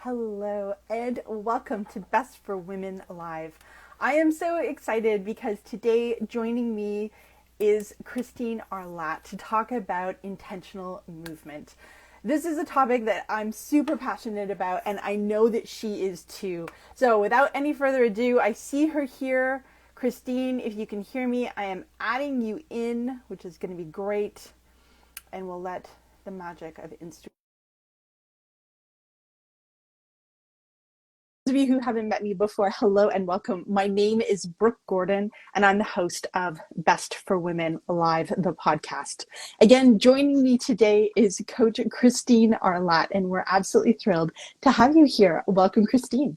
Hello and welcome to Best for Women Live. I am so excited because today joining me is Christine Aarlaht to talk about intentional movement. This is a topic that I'm super passionate about and I know that she is too. So without any further ado, I see her here. Christine, if you can hear me, I am adding you in, which is going to be great. And we'll let the magic of Instagram. Those of you who haven't met me before, hello and welcome. My name is Brooke Gordon, and I'm the host of Best for Women Live, the podcast. Again, joining me today is Coach Christine Aarlaht, and we're absolutely thrilled to have you here. Welcome, Christine.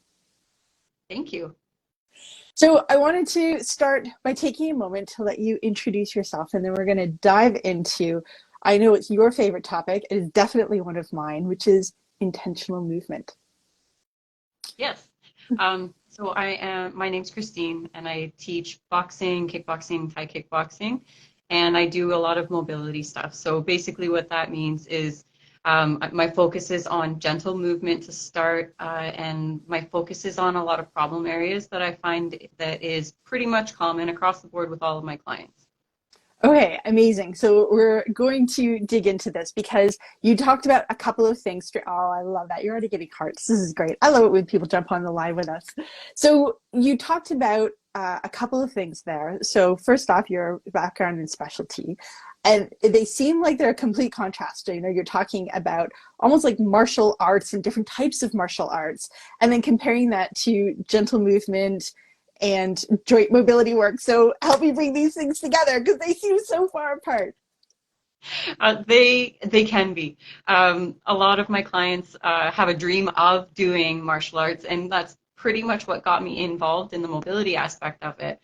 Thank you. So I wanted to start by taking a moment to let you introduce yourself, and then we're going to dive into, I know it's your favorite topic, it is definitely one of mine, which is intentional movement. Yes. My name's Christine, and I teach boxing, kickboxing, Thai kickboxing, and I do a lot of mobility stuff. So basically what that means is my focus is on gentle movement to start, and my focus is on a lot of problem areas that I find that is pretty much common across the board with all of my clients. Okay, amazing. So we're going to dig into this because you talked about a couple of things. Oh, I love that. You're already getting hearts. This is great. I love it when people jump on the live with us. So you talked about a couple of things there. So first off, your background and specialty. And they seem like they're a complete contrast. You know, you're talking about almost like martial arts and different types of martial arts, and then comparing that to gentle movement and joint mobility work. So help me bring these things together because they seem so far apart. They can be. A lot of my clients have a dream of doing martial arts, and that's pretty much what got me involved in the mobility aspect of it.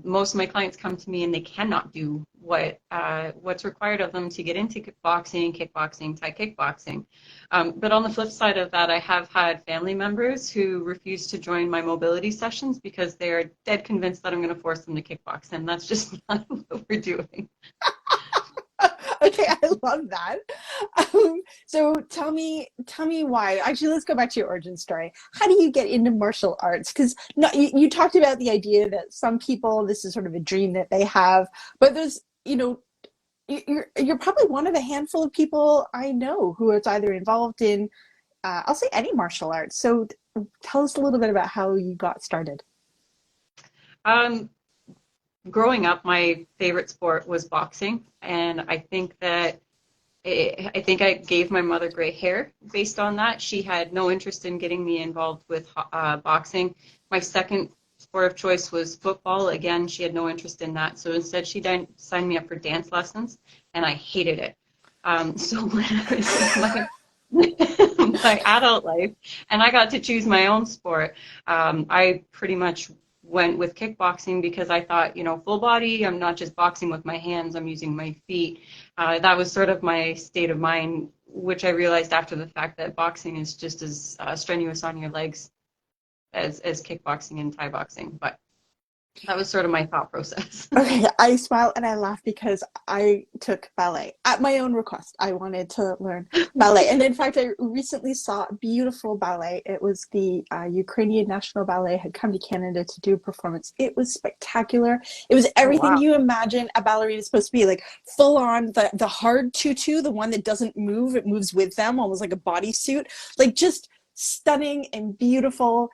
Most of my clients come to me and they cannot do what's required of them to get into kickboxing, Thai kickboxing. But on the flip side of that, I have had family members who refuse to join my mobility sessions because they are dead convinced that I'm going to force them to kickbox, and that's just not what we're doing. Okay, I love that. So tell me why. Actually, let's go back to your origin story. How do you get into martial arts? Because no, you talked about the idea that some people, this is sort of a dream that they have, but there's, you know, you're probably one of a handful of people I know who is either involved in, I'll say any martial arts. So tell us a little bit about how you got started. Um, Growing up, my favorite sport was boxing, and I think I gave my mother gray hair based on that. She had no interest in getting me involved with boxing. My second sport of choice was football. Again, she had no interest in that. So instead, she signed me up for dance lessons, and I hated it. So when I was in my adult life, and I got to choose my own sport, I pretty much went with kickboxing because I thought, full body, I'm not just boxing with my hands, I'm using my feet. That was sort of my state of mind, which I realized after the fact that boxing is just as strenuous on your legs as kickboxing and Thai boxing. But that was sort of my thought process. Okay, I smile and I laugh because I took ballet at my own request. I wanted to learn ballet. And in fact, I recently saw a beautiful ballet. It was the Ukrainian National Ballet had come to Canada to do a performance. It was spectacular. It was Oh, everything wow. you imagine a ballerina is supposed to be, like full on the hard tutu, the one that doesn't move, it moves with them, almost like a bodysuit, like just stunning and beautiful.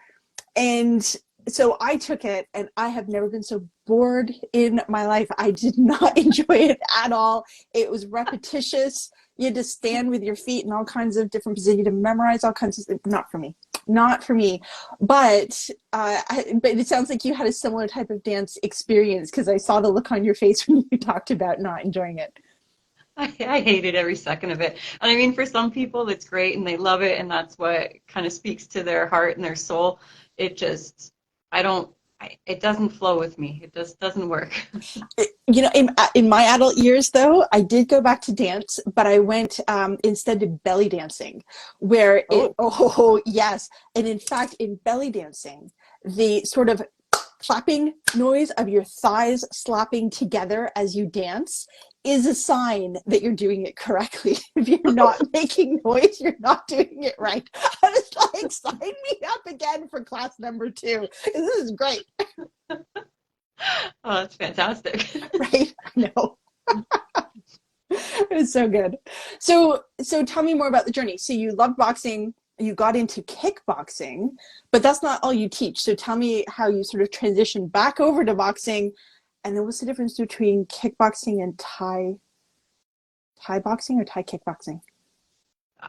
And so I took it and I have never been so bored in my life. I did not enjoy it at all. It was repetitious. You had to stand with your feet in all kinds of different positions. You had to memorize all kinds of things. Not for me. Not for me. But it sounds like you had a similar type of dance experience because I saw the look on your face when you talked about not enjoying it. I hated every second of it. And I mean, for some people, it's great and they love it, and that's what kind of speaks to their heart and their soul. It just, I don't, it doesn't flow with me. It just doesn't work. You know, in my adult years, though, I did go back to dance, but I went instead to belly dancing, where it, Oh, oh, yes. And in fact, in belly dancing, the sort of clapping noise of your thighs slapping together as you dance is a sign that you're doing it correctly. If you're not making noise, you're not doing it right. I was again for class number 2. This is great. Oh, that's fantastic. Right? I know. It's so good. So tell me more about the journey. So you love boxing, you got into kickboxing, but that's not all you teach. So tell me how you sort of transitioned back over to boxing, and then what's the difference between kickboxing and Thai boxing or Thai kickboxing?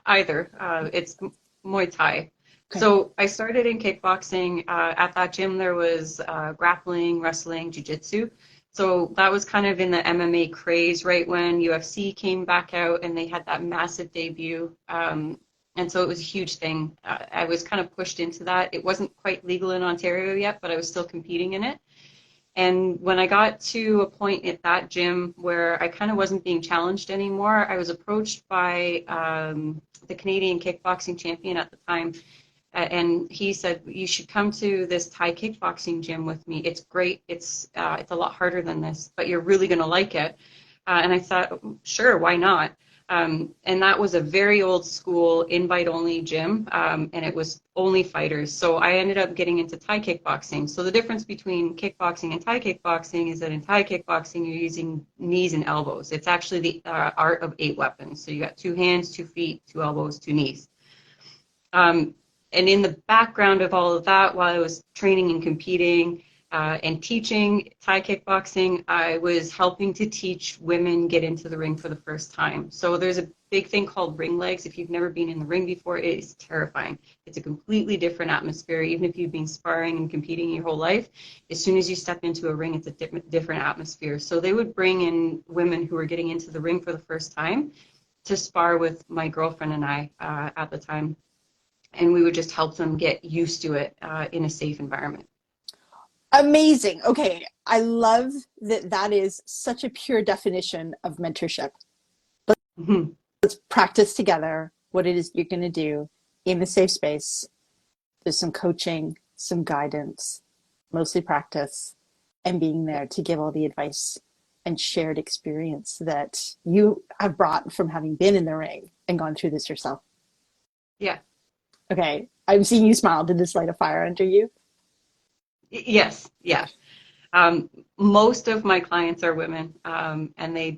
Either. It's Muay Thai. Okay. So I started in kickboxing. At that gym, there was grappling, wrestling, jiu-jitsu. So that was kind of in the MMA craze right when UFC came back out and they had that massive debut. And so it was a huge thing. I was kind of pushed into that. It wasn't quite legal in Ontario yet, but I was still competing in it. And when I got to a point at that gym where I kind of wasn't being challenged anymore, I was approached by the Canadian kickboxing champion at the time. And he said, you should come to this Thai kickboxing gym with me. It's great. It's a lot harder than this, but you're really going to like it. And I thought, sure, why not? And that was a very old school invite-only gym, and it was only fighters. So I ended up getting into Thai kickboxing. So the difference between kickboxing and Thai kickboxing is that in Thai kickboxing, you're using knees and elbows. It's actually the art of 8 weapons. So you got 2 hands, 2 feet, 2 elbows, 2 knees. And in the background of all of that, while I was training and competing and teaching Thai kickboxing, I was helping to teach women get into the ring for the first time. So there's a big thing called ring legs. If you've never been in the ring before, it is terrifying. It's a completely different atmosphere. Even if you've been sparring and competing your whole life, as soon as you step into a ring, it's a different atmosphere. So they would bring in women who were getting into the ring for the first time to spar with my girlfriend and I at the time. And we would just help them get used to it in a safe environment. Amazing. Okay. I love that that is such a pure definition of mentorship. Mm-hmm. Let's practice together what it is you're going to do in a safe space. There's some coaching, some guidance, mostly practice, and being there to give all the advice and shared experience that you have brought from having been in the ring and gone through this yourself. Yeah. Okay. I'm seeing you smile. Did this light a fire under you? Yes. Yeah. Most of my clients are women, and they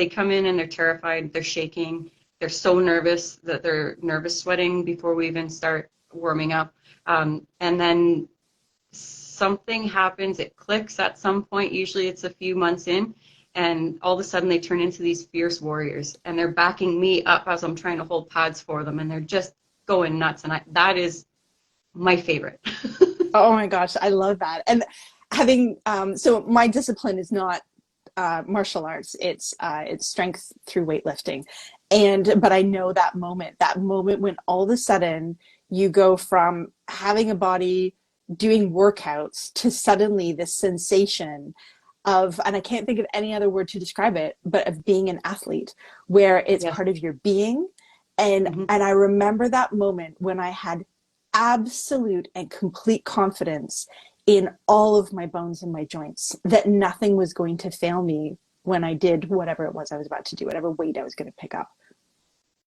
come in and they're terrified, they're shaking, they're so nervous that they're nervous sweating before we even start warming up. And then something happens, it clicks at some point, usually it's a few months in, and all of a sudden they turn into these fierce warriors, and they're backing me up as I'm trying to hold pads for them, and they're just going nuts, and that is my favorite. Oh my gosh, I love that. And having so my discipline is not martial arts. It's strength through weightlifting. But I know that moment when all of a sudden you go from having a body doing workouts to suddenly this sensation of, and I can't think of any other word to describe it, but of being an athlete, where it's Yes. part of your being. And Mm-hmm. and I remember that moment when I had absolute and complete confidence in all of my bones and my joints that nothing was going to fail me when I did whatever it was I was about to do, whatever weight I was going to pick up.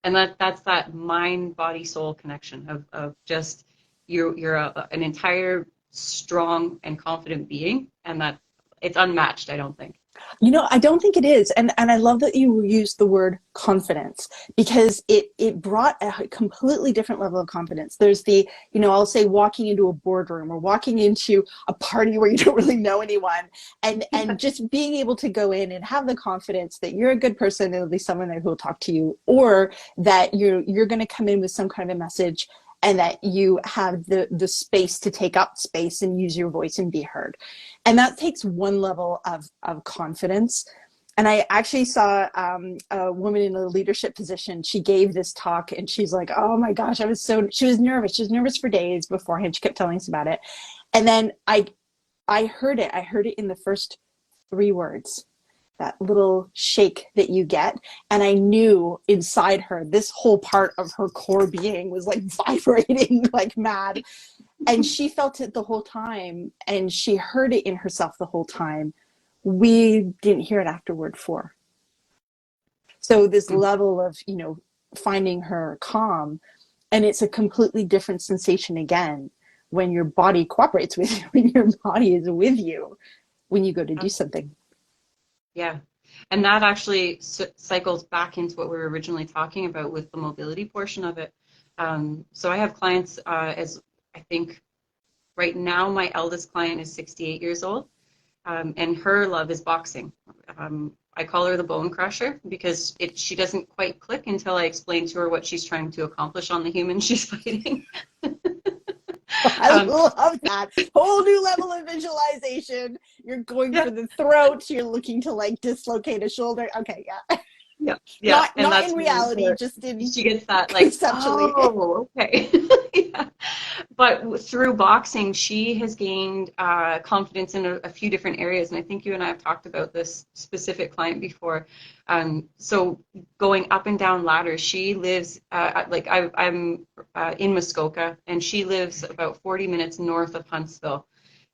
And that's that mind body soul connection of just you're an entire strong and confident being, and that it's unmatched, I don't think. You know, I don't think it is. And I love that you used the word confidence, because it brought a completely different level of confidence. There's the, I'll say walking into a boardroom or walking into a party where you don't really know anyone, and just being able to go in and have the confidence that you're a good person and there'll be someone there who will talk to you, or that you're going to come in with some kind of a message, and that you have the space to take up space and use your voice and be heard. And that takes one level of confidence. And I actually saw a woman in a leadership position. She gave this talk and she's like, oh my gosh, she was nervous. She was nervous for days beforehand. She kept telling us about it. And then I heard it. I heard it in the first 3 words, that little shake that you get. And I knew inside her, this whole part of her core being was like vibrating like mad. And she felt it the whole time, and she heard it in herself the whole time. We didn't hear it after word 4. So this level of, finding her calm And it's a completely different sensation again when your body cooperates with you, when your body is with you when you go to do something. Yeah. And that actually cycles back into what we were originally talking about with the mobility portion of it. So I have clients, as I think right now, my eldest client is 68 years old, and her love is boxing. I call her the bone crusher because she doesn't quite click until I explain to her what she's trying to accomplish on the human she's fighting. I um, love that. Whole new level of visualization. You're going yeah, for the throat. You're looking to like dislocate a shoulder. Okay, yeah. yeah, yeah, Not and not that's in reality, where just in she gets that like, conceptually. oh, okay. Yeah. But through boxing, she has gained confidence in a few different areas, and I think you and I have talked about this specific client before. So going up and down ladders, she lives like I'm in Muskoka, and she lives about 40 minutes north of Huntsville.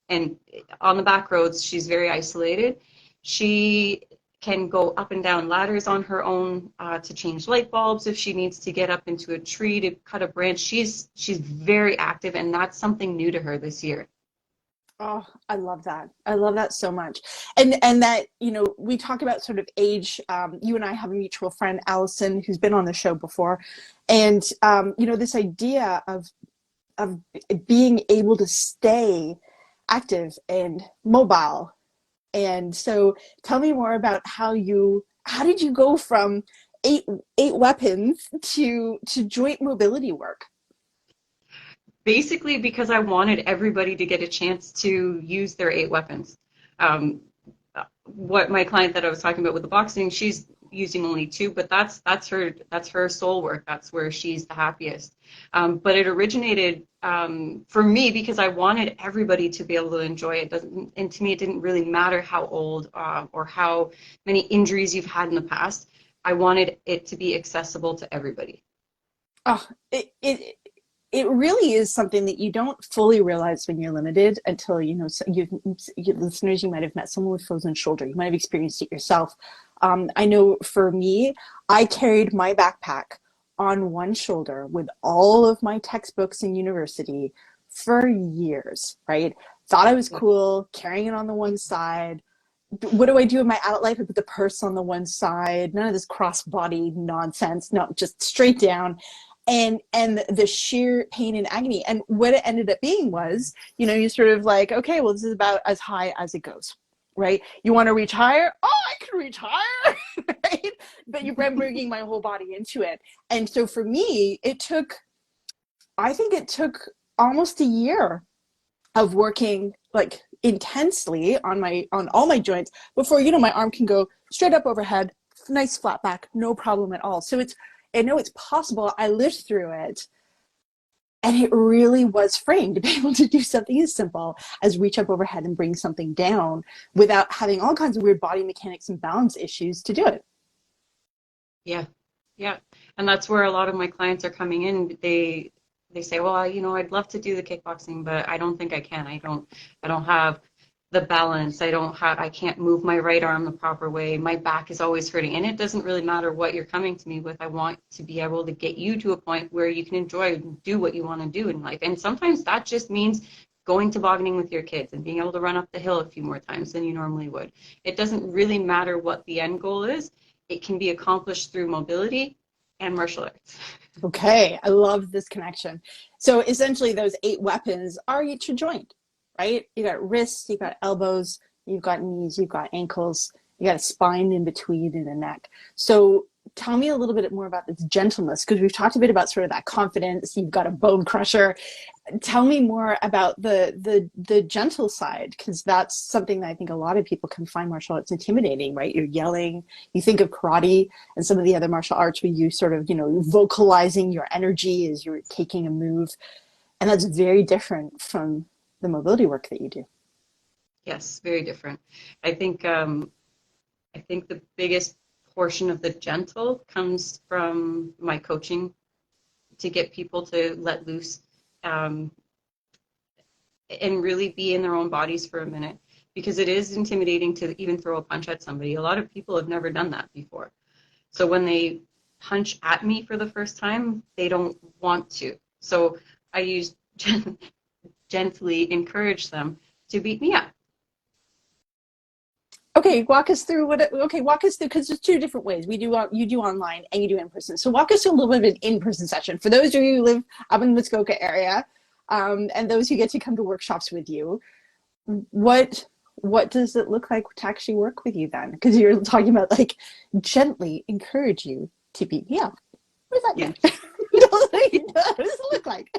And on the back roads, she's very isolated. She can go up and down ladders on her own to change light bulbs if she needs to get up into a tree to cut a branch. She's very active, and that's something new to her this year. Oh, I love that. I love that so much. And that, we talk about sort of age. You and I have a mutual friend, Allison, who's been on the show before. And this idea of being able to stay active and mobile. And so tell me more about how did you go from eight weapons to joint mobility work? Basically, because I wanted everybody to get a chance to use their 8 weapons. Um, what my client that I was talking about with the boxing, she's using only 2, but that's her soul work. That's where she's the happiest. But it originated for me because I wanted everybody to be able to enjoy it. And to me, it didn't really matter how old or how many injuries you've had in the past. I wanted it to be accessible to everybody. Oh, it really is something that you don't fully realize when you're limited until so you listeners, you might have met someone with frozen shoulder, you might have experienced it yourself. I know for me, I carried my backpack on one shoulder with all of my textbooks in university for years, right? Thought I was cool carrying it on the one side. What do I do in my adult life? I put the purse on the one side, none of this cross-body nonsense, no, just straight down. And the sheer pain and agony, and what it ended up being was, you sort of like, okay, well, this is about as high as it goes, right? You want to reach higher? Oh, I can reach higher. Right? But you're bringing my whole body into it. And so for me, I think it took almost a year of working like intensely on all my joints before my arm can go straight up overhead, nice flat back, no problem at all. So I know it's possible. I lived through it, and it really was freeing to be able to do something as simple as reach up overhead and bring something down without having all kinds of weird body mechanics and balance issues to do it. Yeah, yeah, and that's where a lot of my clients are coming in. They say, well, I'd love to do the kickboxing, but I don't think I can. I don't have the balance. I can't move my right arm the proper way. My back is always hurting, and it doesn't really matter what you're coming to me with. I want to be able to get you to a point where you can enjoy and do what you want to do in life. And sometimes that just means going tobogganing with your kids and being able to run up the hill a few more times than you normally would. It doesn't really matter what the end goal is. It can be accomplished through mobility and martial arts. Okay, I love this connection. So essentially, those 8 weapons are each a joint, right? You got wrists, you got elbows, you've got knees, you've got ankles, you got a spine in between and a neck. So tell me a little bit more about this gentleness, because we've talked a bit about sort of that confidence. You've got a bone crusher. Tell me more about the gentle side, because that's something that I think a lot of people can find martial arts intimidating, right? You're yelling. You think of karate and some of the other martial arts where you sort of, vocalizing your energy as you're taking a move. And that's very different from the mobility work that you do. Yes, very different. I think the biggest portion of the gentle comes from my coaching to get people to let loose um, and really be in their own bodies for a minute, because it is intimidating to even throw a punch at somebody. A lot of people have never done that before. So when they punch at me for the first time, they don't want to. So I use gently encourage them to beat me up. Okay, walk us through walk us through, because there's two different ways. You do online and you do in person. So walk us through a little bit of an in-person session. For those of you who live up in the Muskoka area, and those who get to come to workshops with you, what does it look like to actually work with you then? Because you're talking about like gently encourage you to beat me up. What does that Yeah. mean? What does it look like?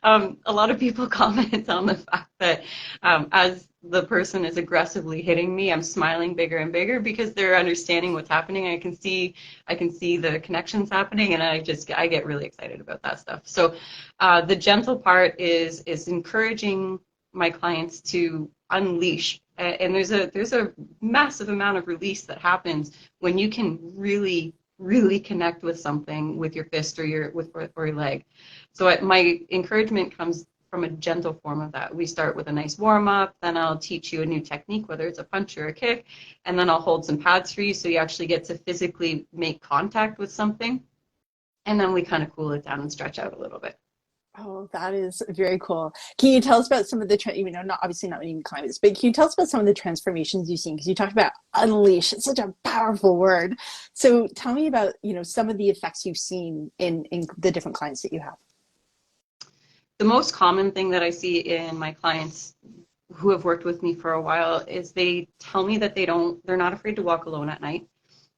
A lot of people comment on the fact that as the person is aggressively hitting me, I'm smiling bigger and bigger because they're understanding what's happening. I can see the connections happening, and I get really excited about that stuff. So the gentle part is encouraging my clients to unleash, and there's a massive amount of release that happens when you can really connect with something with your fist or your leg. So my encouragement comes from a gentle form of that. We start with a nice warm up, then I'll teach you a new technique, whether it's a punch or a kick, and then I'll hold some pads for you so you actually get to physically make contact with something, and then we kind of cool it down and stretch out a little bit. Oh, that is very cool. Can you tell us about some of the, even though not obviously not many clients, but can you tell us about some of the transformations you've seen? Because you talked about unleash. It's such a powerful word. So tell me about, some of the effects you've seen in the different clients that you have. The most common thing that I see in my clients who have worked with me for a while is they tell me that they're not afraid to walk alone at night.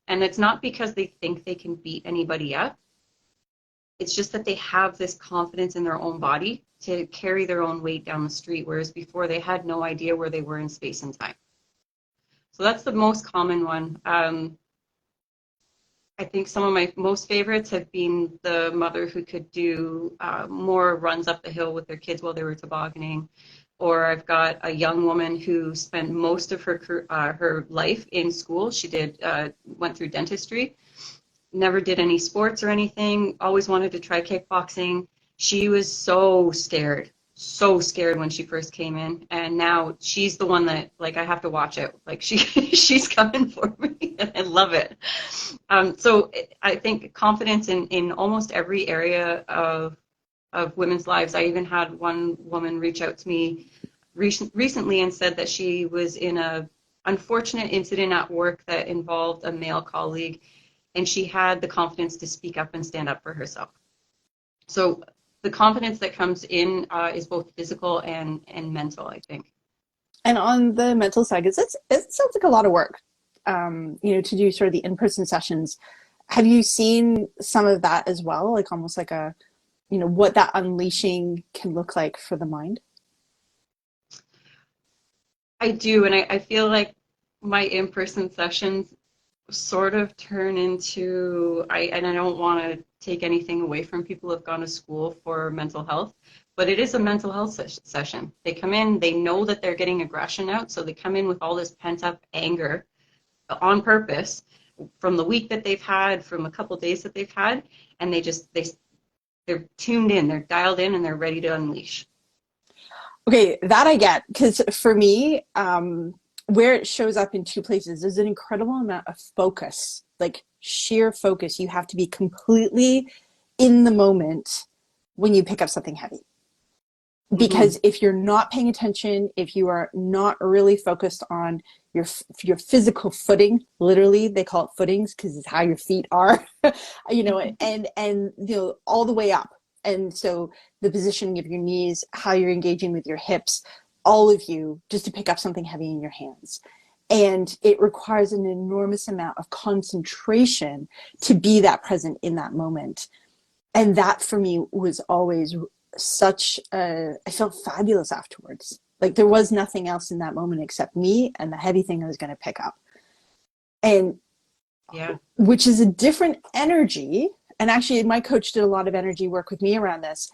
And it's not because they think they can beat anybody up. It's just that they have this confidence in their own body to carry their own weight down the street, whereas before they had no idea where they were in space and time. So that's the most common one. I think some of my most favorites have been the mother who could do more runs up the hill with their kids while they were tobogganing. Or I've got a young woman who spent most of her life in school. She went through dentistry, never did any sports or anything, always wanted to try kickboxing. She was so scared when she first came in, and now she's the one that, like, I have to watch it. Like, she's coming for me, and I love it. So I think confidence in almost every area of women's lives. I even had one woman reach out to me recently and said that she was in a unfortunate incident at work that involved a male colleague, and she had the confidence to speak up and stand up for herself. So the confidence that comes in is both physical and mental, I think. And on the mental side, it sounds like a lot of work, to do sort of the in-person sessions. Have you seen some of that as well? Like almost like what that unleashing can look like for the mind? I do, and I feel like my in-person sessions sort of turn into, and I don't want to take anything away from people who have gone to school for mental health, but it is a mental health session. They come in, they know that they're getting aggression out, so they come in with all this pent-up anger on purpose from the week that they've had, from a couple days that they've had, and they're tuned in, they're dialed in, and they're ready to unleash. Okay, that I get, because for me, where it shows up in two places, there's an incredible amount of focus, like sheer focus. You have to be completely in the moment when you pick up something heavy. Because if you're not paying attention, if you are not really focused on your physical footing, literally they call it footings because it's how your feet are, and all the way up. And so the positioning of your knees, how you're engaging with your hips, all of you, just to pick up something heavy in your hands. And it requires an enormous amount of concentration to be that present in that moment. And that for me was always I felt fabulous afterwards. Like there was nothing else in that moment except me and the heavy thing I was going to pick up. And yeah, which is a different energy. And actually my coach did a lot of energy work with me around this.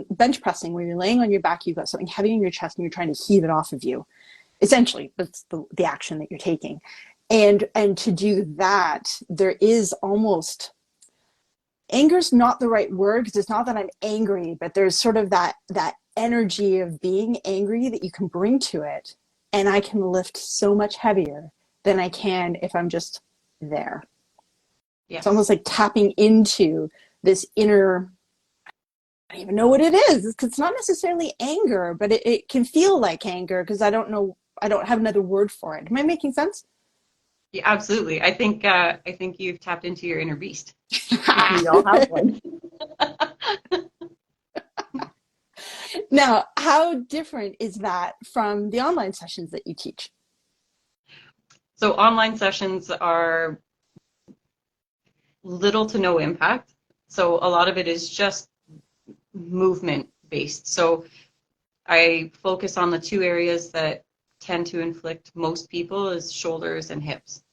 Bench pressing, where you're laying on your back, you've got something heavy in your chest and you're trying to heave it off of you. Essentially, that's the action that you're taking. And to do that, there is almost, anger's not the right word, because it's not that I'm angry, but there's sort of that energy of being angry that you can bring to it. And I can lift so much heavier than I can if I'm just there. It's almost Yes. like tapping into this inner, I don't even know what it is, because it's not necessarily anger, but it can feel like anger because I don't know, I don't have another word for it. Am I making sense? Yeah, absolutely. I think you've tapped into your inner beast. We all have one. Now, how different is that from the online sessions that you teach? So online sessions are little to no impact. So a lot of it is just movement based. So I focus on the two areas that tend to inflict most people is shoulders and hips.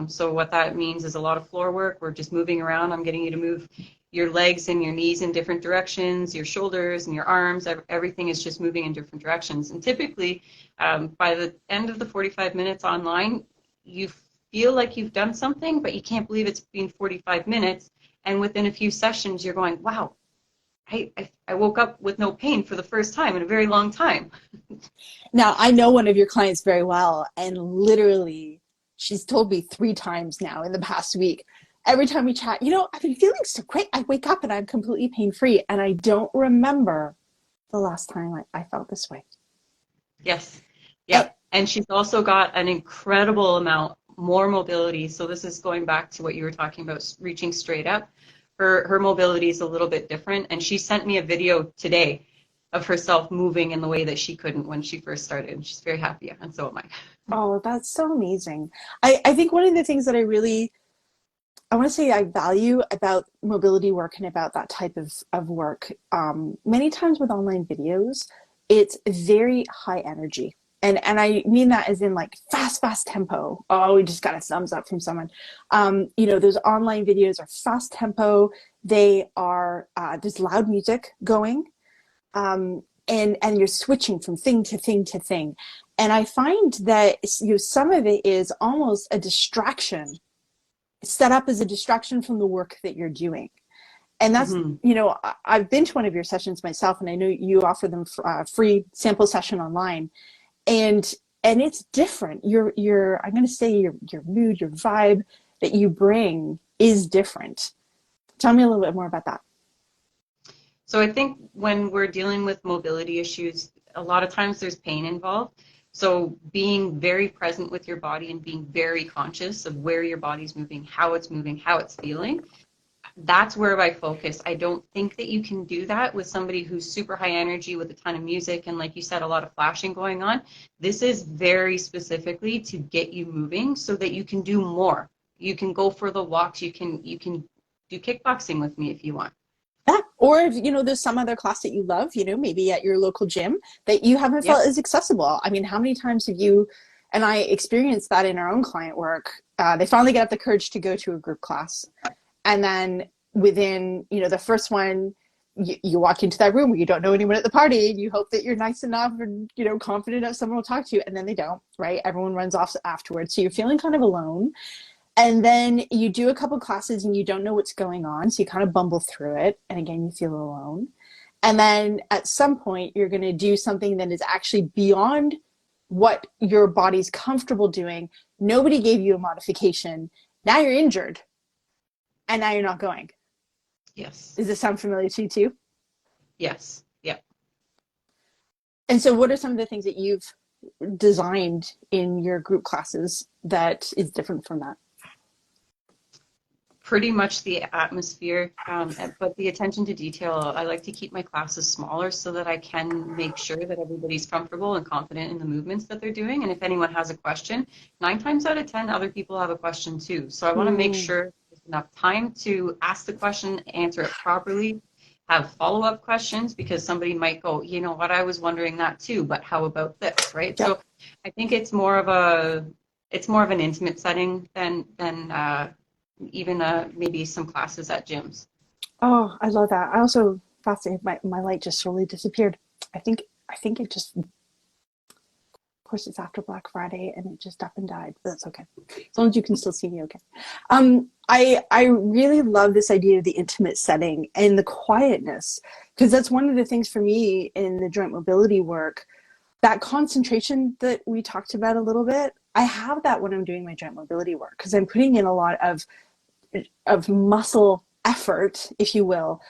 So what that means is a lot of floor work. We're just moving around. I'm getting you to move your legs and your knees in different directions, your shoulders and your arms. Everything is just moving in different directions. And typically, by the end of the 45 minutes online, you feel like you've done something, but you can't believe it's been 45 minutes. And within a few sessions, you're going, wow, I woke up with no pain for the first time in a very long time. Now, I know one of your clients very well, and literally, she's told me 3 times now in the past week. Every time we chat, I've been feeling so great. I wake up and I'm completely pain free, and I don't remember the last time I felt this way. Yes. Eh, Yep. And she's also got an incredible amount more mobility. So this is going back to what you were talking about, reaching straight up. Her mobility is a little bit different. And she sent me a video today of herself moving in the way that she couldn't when she first started. And she's very happy, and so am I. Oh, that's so amazing. I think one of the things that I want to say I value about mobility work and about that type of work, many times with online videos, it's very high energy. And I mean that as in like fast tempo. Oh, we just got a thumbs up from someone. Those online videos are fast tempo. They are, there's loud music going. And you're switching from thing to thing to thing. And I find that some of it is almost a distraction, set up as a distraction from the work that you're doing. And that's, Mm-hmm. I've been to one of your sessions myself, and I know you offer them free sample session online, and it's different. I'm going to say your mood, your vibe that you bring is different. Tell me a little bit more about that. So I think when we're dealing with mobility issues, a lot of times there's pain involved. So being very present with your body and being very conscious of where your body's moving, how it's feeling, that's where I focus. I don't think that you can do that with somebody who's super high energy with a ton of music and, like you said, a lot of flashing going on. This is very specifically to get you moving so that you can do more. You can go for the walks. You can do kickboxing with me if you want. Yeah. Or if, there's some other class that you love, maybe at your local gym that you haven't Yep. felt is accessible. I mean, how many times have you and I experienced that in our own client work? They finally get up the courage to go to a group class. And then within, the first one, you walk into that room where you don't know anyone at the party, and you hope that you're nice enough and, confident enough someone will talk to you. And then they don't, right? Everyone runs off afterwards. So you're feeling kind of alone. And then you do a couple classes and you don't know what's going on. So you kind of bumble through it. And again, you feel alone. And then at some point, you're going to do something that is actually beyond what your body's comfortable doing. Nobody gave you a modification. Now you're injured. And now you're not going. Yes. Does this sound familiar to you too? Yes. Yep. And so what are some of the things that you've designed in your group classes that is different from that? Pretty much the atmosphere, but the attention to detail. I like to keep my classes smaller so that I can make sure that everybody's comfortable and confident in the movements that they're doing. And if anyone has a question, 9 times out of 10, other people have a question too. So I want to make Mm. sure there's enough time to ask the question, answer it properly, have follow-up questions because somebody might go, you know what, I was wondering that too, but how about this, right? Yep. So I think it's more of an intimate setting than even maybe some classes at gyms. Oh, I love that. I also fascinated. My light just slowly disappeared. I think it just, of course, it's after Black Friday and it just up and died. But that's okay. As long as you can still see me, okay. I really love this idea of the intimate setting and the quietness, because that's one of the things for me in the joint mobility work. That concentration that we talked about a little bit, I have that when I'm doing my joint mobility work because I'm putting in a lot of of muscle effort, if you will,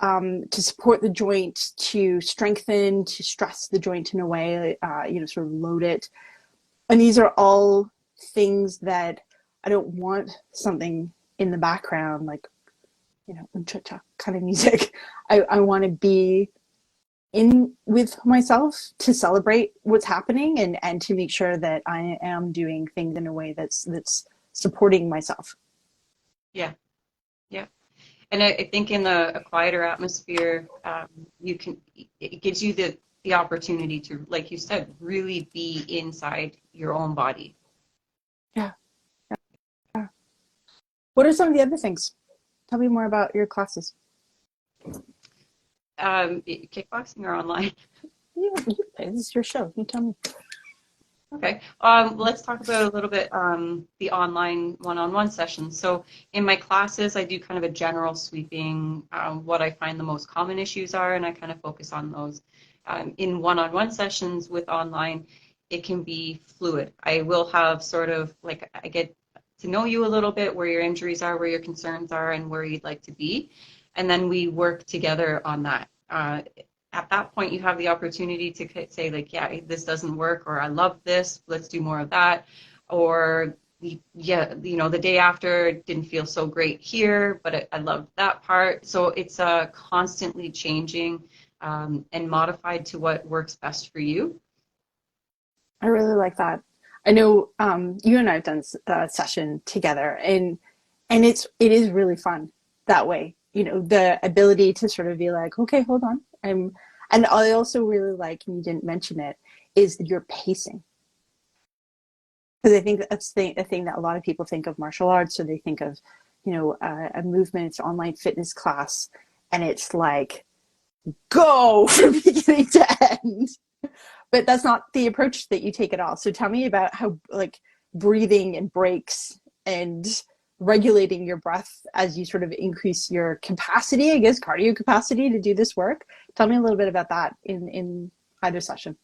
to support the joint, to strengthen, to stress the joint in a way, sort of load it. And these are all things that I don't want something in the background, like, cha-cha kind of music. I want to be in with myself to celebrate what's happening, and to make sure that I am doing things in a way that's supporting myself. Yeah, yeah. And I think in a quieter atmosphere, it gives you the opportunity to, like you said, really be inside your own body. Yeah. Yeah. What are some of the other things? Tell me more about your classes. Kickboxing or online? You play. This is your show. You tell me. Okay. Let's talk about a little bit the online one-on-one sessions. So in my classes, I do kind of a general sweeping, what I find the most common issues are, and I kind of focus on those. In one-on-one sessions with online, it can be fluid. I will have sort of like, I get to know you a little bit, where your injuries are, where your concerns are, and where you'd like to be. And then we work together on that. At that point, you have the opportunity to say, like, yeah, this doesn't work, or I love this, let's do more of that. Or, yeah, the day after didn't feel so great here, but I loved that part. So it's constantly changing, and modified to what works best for you. I really like that. I know you and I have done a session together, and it is really fun that way. The ability to sort of be like, okay, hold on, and I also really like, and you didn't mention it, is your pacing. Because I think that's a thing that a lot of people think of martial arts, or they think of, a movement, online fitness class, and it's like, go from beginning to end. But that's not the approach that you take at all. So tell me about how, like, breathing and breaks and regulating your breath as you sort of increase your capacity, I guess, cardio capacity to do this work. Tell me a little bit about that in either session.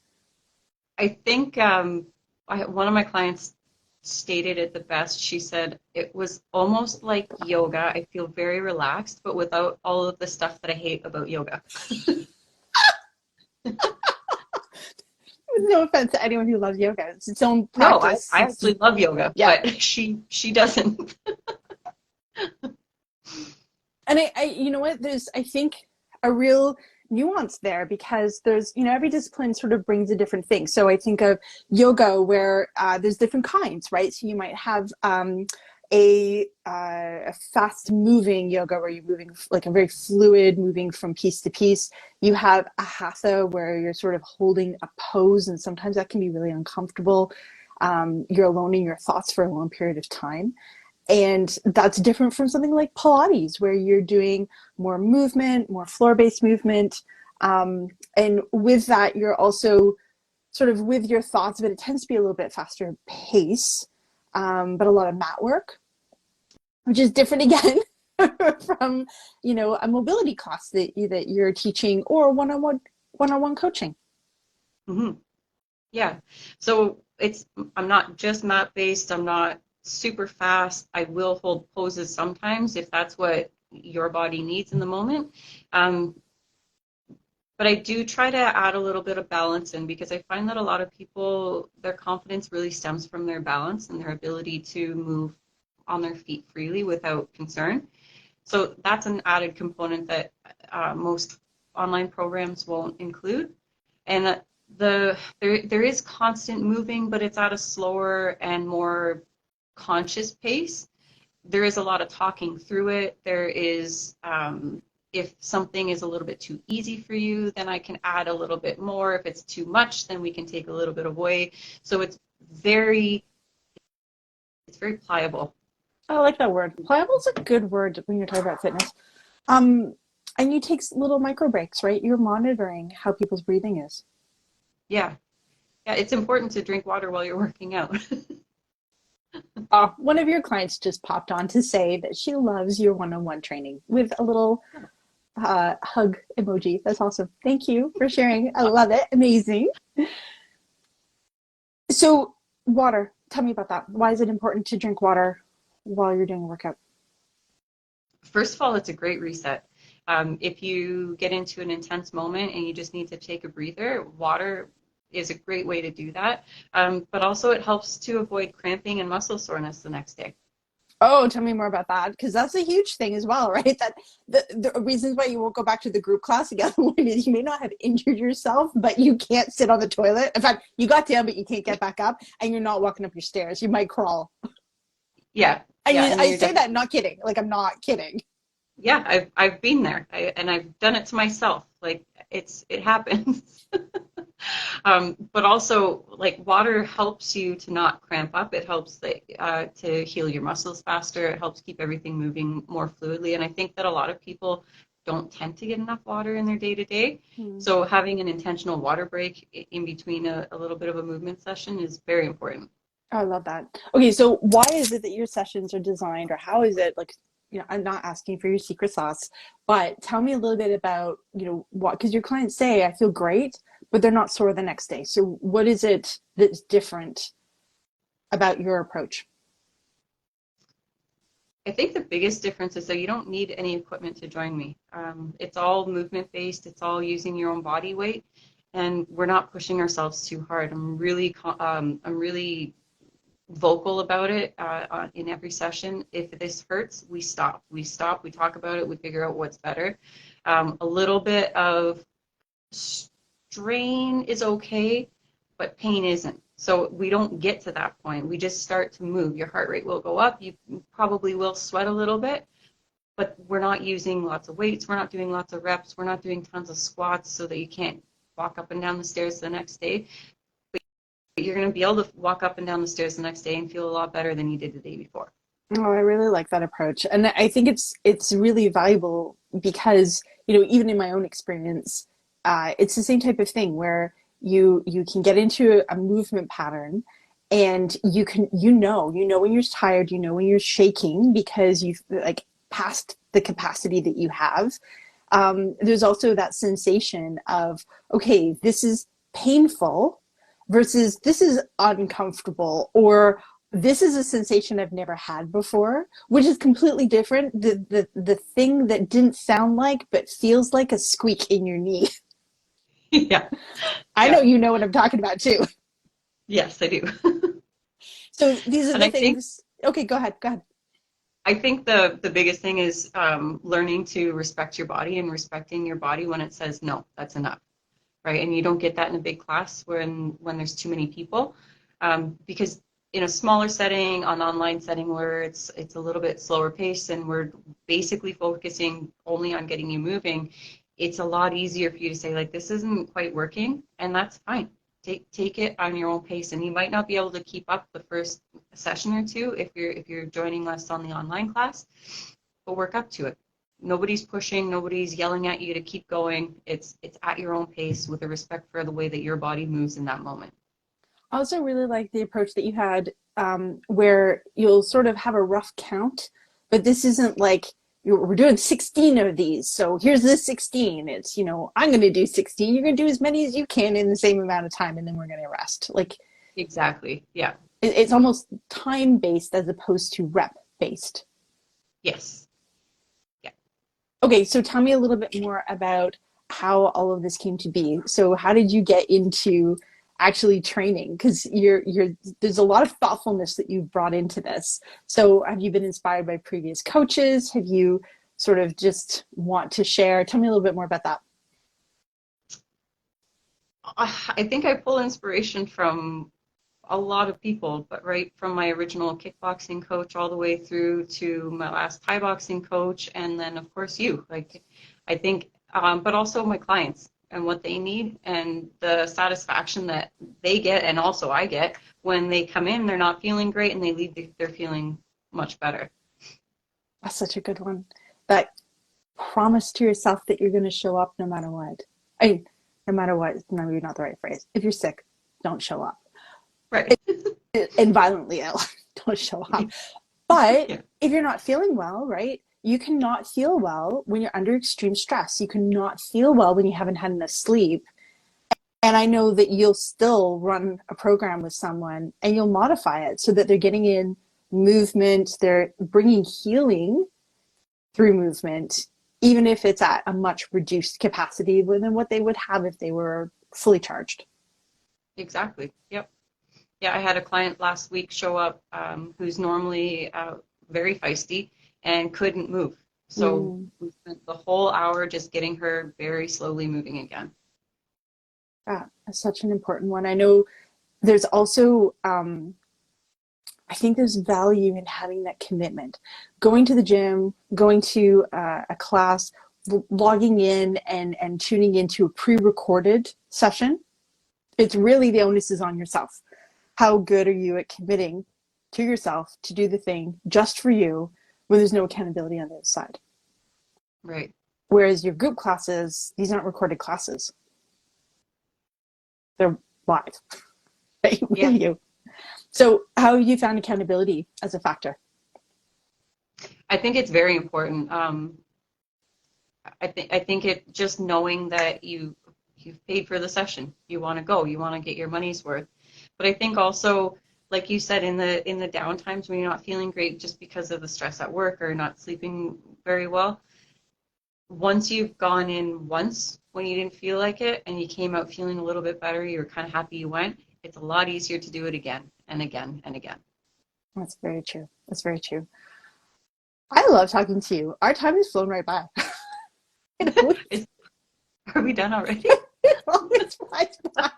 I think one of my clients stated it the best. She said it was almost like yoga. I feel very relaxed, but without all of the stuff that I hate about yoga. No offense to anyone who loves yoga. It's its own No, practice. I actually love yoga, Yeah. but she doesn't. And you know what, there's, I think, a real nuance there, because there's, every discipline sort of brings a different thing. So I think of yoga, where there's different kinds, right? So you might have a fast moving yoga, where you're moving like a very fluid, moving from piece to piece. You have a hatha, where you're sort of holding a pose, and sometimes that can be really uncomfortable. You're alone in your thoughts for a long period of time. And that's different from something like Pilates, where you're doing more movement, more floor-based movement. And with that, you're also sort of with your thoughts, but it tends to be a little bit faster pace, but a lot of mat work, which is different again from, a mobility class that you're teaching, or one-on-one coaching. Hmm. Yeah. So I'm not just mat based. I'm not super fast. I will hold poses sometimes if that's what your body needs in the moment. Um, but I do try to add a little bit of balance in, because I find that a lot of people, their confidence really stems from their balance and their ability to move on their feet freely without concern. So that's an added component that most online programs won't include. And there is constant moving, but it's at a slower and more conscious pace. There is a lot of talking through it. There is, if something is a little bit too easy for you, then I can add a little bit more. If it's too much, then we can take a little bit away. So it's very pliable. I like that word. Pliable is a good word when you're talking about fitness. Um, and you take little micro breaks, right? You're monitoring how people's breathing is. Yeah. Yeah, it's important to drink water while you're working out. One of your clients just popped on to say that she loves your one-on-one training, with a little hug emoji. That's awesome. Thank you for sharing. I love it. Amazing. So, water. Tell me about that. Why is it important to drink water while you're doing a workout? First of all, it's a great reset. If you get into an intense moment and you just need to take a breather, water is a great way to do that. But also, it helps to avoid cramping and muscle soreness the next day. Oh, tell me more about that, because that's a huge thing as well, right? That the reasons why you won't go back to the group class again is you may not have injured yourself, but you can't sit on the toilet. In fact, you got down, but you can't get back up, and you're not walking up your stairs. You might crawl. Yeah, And yeah, and I you're say that definitely. not kidding. Like, I'm not kidding. Yeah, I've been there, and I've done it to myself. Like it happens. But also, like water helps you to not cramp up. It helps to heal your muscles faster. It helps keep everything moving more fluidly. And I think that a lot of people don't tend to get enough water in their day to day. Hmm. So having an intentional water break in between a little bit of a movement session is very important. I love that. Okay, so why is it that your sessions are designed, or how is it like, I'm not asking for your secret sauce, but tell me a little bit about, what, because your clients say, I feel great, but they're not sore the next day. So what is it that's different about your approach? I think the biggest difference is that you don't need any equipment to join me. It's all movement based. It's all using your own body weight, and we're not pushing ourselves too hard. I'm really vocal about it in every session. If this hurts, we stop. We stop. We talk about it. We figure out what's better. A little bit of strain is okay, but pain isn't. So we don't get to that point. We just start to move. Your heart rate will go up. You probably will sweat a little bit, but we're not using lots of weights. We're not doing lots of reps. We're not doing tons of squats so that you can't walk up and down the stairs the next day. But you're going to be able to walk up and down the stairs the next day and feel a lot better than you did the day before. Oh, I really like that approach. And I think it's really valuable because, even in my own experience, it's the same type of thing where you can get into a movement pattern and you know when you're tired, you know when you're shaking because you've like passed the capacity that you have. There's also that sensation of, okay, this is painful versus this is uncomfortable, or this is a sensation I've never had before, which is completely different. The thing that didn't sound like but feels like a squeak in your knee. Yeah, I know yeah, you know what I'm talking about too. yes, I do. So these are And the things. Okay, go ahead. Go ahead. I think the biggest thing is learning to respect your body and respecting your body when it says no, that's enough, right? And you don't get that in a big class when there's too many people, because in a smaller setting, an online setting where it's a little bit slower paced and we're basically focusing only on getting you moving, it's a lot easier for you to say like this isn't quite working, and that's fine. Take it on your own pace, and you might not be able to keep up the first session or two if you're joining us on the online class, but work up to it. Nobody's pushing, nobody's yelling at you to keep going. It's at your own pace with a respect for the way that your body moves in that moment. I also really like the approach that you had, where you'll sort of have a rough count, but this isn't like we're doing 16 of these. So here's this 16. It's, I'm going to do 16. You're going to do as many as you can in the same amount of time, and then we're going to rest. Like Exactly. Yeah. it's almost time based as opposed to rep based. Yes. Yeah. Okay, so tell me a little bit more about how all of this came to be. So how did you get into actually training? Because there's a lot of thoughtfulness that you've brought into this. So have you been inspired by previous coaches? Have you sort of just want to share? Tell me a little bit more about that. I think I pull inspiration from a lot of people, but right from my original kickboxing coach all the way through to my last Thai boxing coach, and then of course you. Like, I think, but also my clients and what they need and the satisfaction that they get, and also I get when they come in, they're not feeling great, and they leave, they're feeling much better. That's such a good one. That promise to yourself that you're going to show up no matter what. I mean, no matter what, maybe not the right phrase. If you're sick, don't show up. Right. And violently ill, don't show up. But Yeah. if you're not feeling well, right? You cannot feel well when you're under extreme stress. You cannot feel well when you haven't had enough sleep. And I know that you'll still run a program with someone and you'll modify it so that they're getting in movement, they're bringing healing through movement, even if it's at a much reduced capacity than what they would have if they were fully charged. Exactly. Yep. Yeah, I had a client last week show up who's normally very feisty and couldn't move. So we spent the whole hour just getting her very slowly moving again. That's such an important one. I know there's also, I think there's value in having that commitment. Going to the gym, going to a class, logging in and tuning into a pre-recorded session. It's really the onus is on yourself. How good are you at committing to yourself to do the thing just for you when there's no accountability on the other side? Right. Whereas your group classes, these aren't recorded classes. They're live, right? With you. So how have you found accountability as a factor? I think it's very important. I think it just knowing that you've paid for the session, you want to go, you want to get your money's worth. But I think also, like you said, in the down times when you're not feeling great just because of the stress at work or not sleeping very well, once you've gone in once when you didn't feel like it and you came out feeling a little bit better, you were kind of happy you went, it's a lot easier to do it again and again and again. That's very true. That's very true. I love talking to you. Our time has flown right by. Are we done already? It always flies by.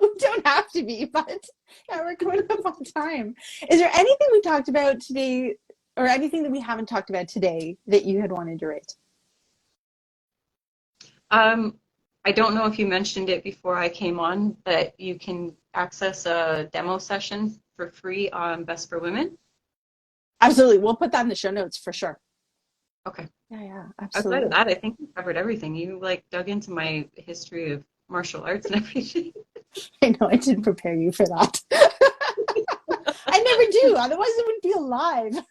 We don't have to be, but yeah, we're going up on time. Is there anything we talked about today or anything that we haven't talked about today that you had wanted to raise? I don't know if you mentioned it before I came on, but you can access a demo session for free on Best for Women. Absolutely. We'll put that in the show notes for sure. Okay. Yeah, absolutely. Outside of that, I think we covered everything. You dug into my history of martial arts and everything. I know, I didn't prepare you for that. I never do, otherwise it wouldn't be alive.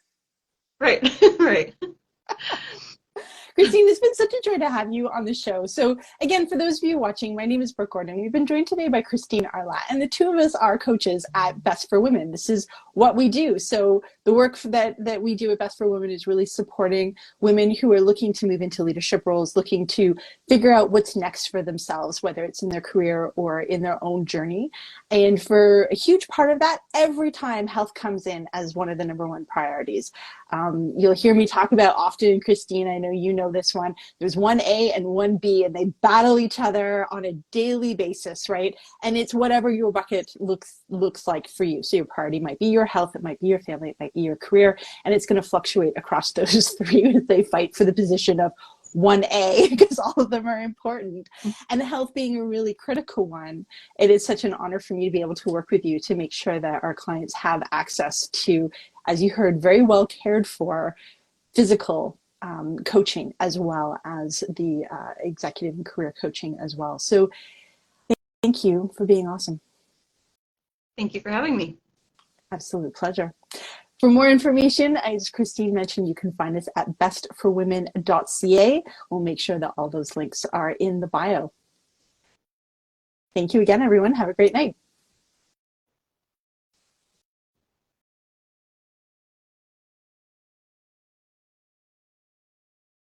Right, right. Christine, it's been such a joy to have you on the show. So again, for those of you watching, my name is Brooke Gordon. We've been joined today by Christine Aarlaht, and the two of us are coaches at Best for Women. This is what we do. So the work that we do at Best for Women is really supporting women who are looking to move into leadership roles, looking to figure out what's next for themselves, whether it's in their career or in their own journey. And for a huge part of that, every time health comes in as one of the number one priorities. You'll hear me talk about often, Christine, I know you know this one, there's one A and one B, and they battle each other on a daily basis, right? And it's whatever your bucket looks like for you. So your priority might be your health, it might be your family, it might be your career, and it's going to fluctuate across those three as they fight for the position of 1A, because all of them are important. And health being a really critical one, it is such an honor for me to be able to work with you to make sure that our clients have access to, as you heard, very well cared for physical coaching, as well as the executive and career coaching as well. So thank you for being awesome. Thank you for having me. Absolute pleasure. For more information, as Christine mentioned, you can find us at bestforwomen.ca. We'll make sure that all those links are in the bio. Thank you again, everyone. Have a great night.